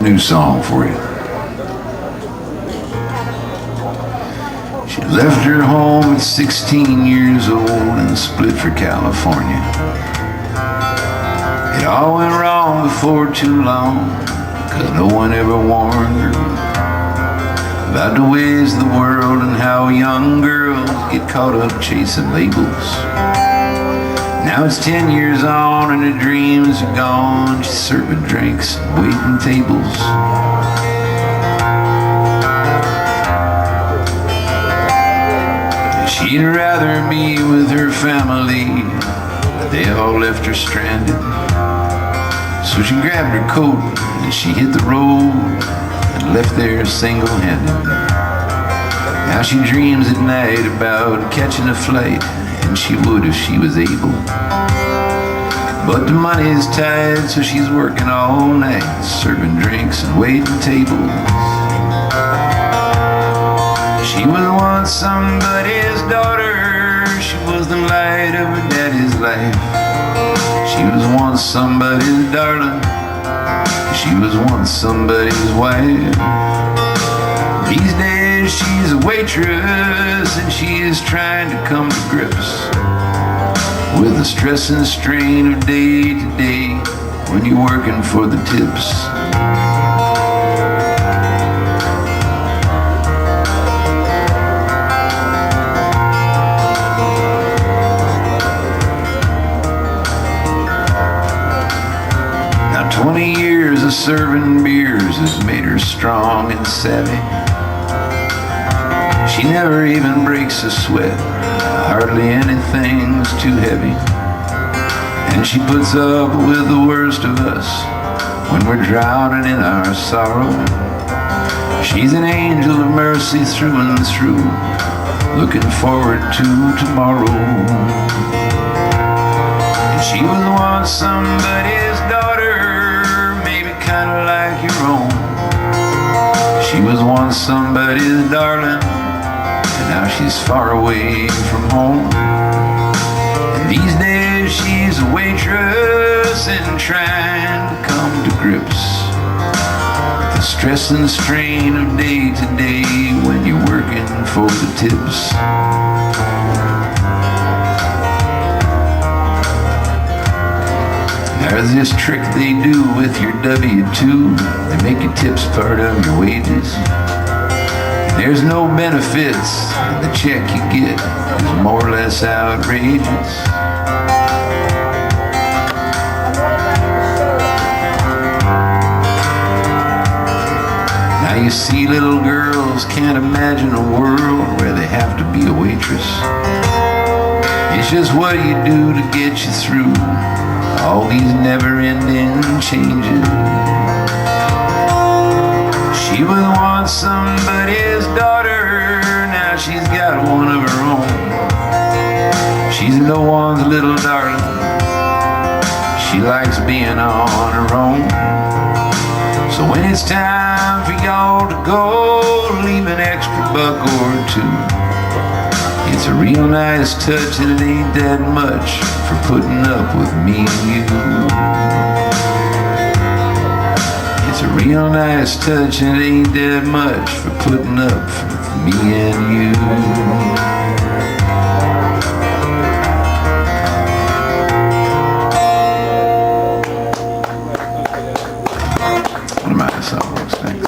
New song for you. She left her home at 16 years old and split for California. It all went wrong before too long, 'cause no one ever warned her about the ways of the world and how young girls get caught up chasing labels. Now it's 10 years on and her dreams are gone. She's serving drinks and waiting tables. She'd rather be with her family, but they all left her stranded. So she grabbed her coat and she hit the road and left there single-handed. Now she dreams at night about catching a flight, and she would if she was able. But the money's tight, so she's working all night, serving drinks and waiting tables. She was once somebody's daughter. She was the light of her daddy's life. She was once somebody's darling. She was once somebody's wife. These days she's a waitress, and she is trying to come to grips with the stress and strain of day to day when you're working for the tips. Now 20 years of serving beers has made her strong and savvy. She never even breaks a sweat, hardly anything's too heavy. And she puts up with the worst of us when we're drowning in our sorrow. She's an angel of mercy through and through, looking forward to tomorrow. And she was once somebody's daughter, maybe kind of like your own. She was once somebody's darling, and now she's far away from home. And these days she's a waitress and trying to come to grips with the stress and strain of day to day when you're working for the tips. There's this trick they do with your W-2. They make your tips part of your wages. There's no benefits, the check you get is more or less outrageous. Now you see little girls can't imagine a world where they have to be a waitress. It's just what you do to get you through all these never-ending changes. She was once somebody's daughter, now she's got one of her own. She's no one's little darling, she likes being on her own. So when it's time for y'all to go, leave an extra buck or two. It's a real nice touch and it ain't that much for putting up with me and you. It's a real nice touch and it ain't that much for putting up with me and you. What am I, songs? Thanks.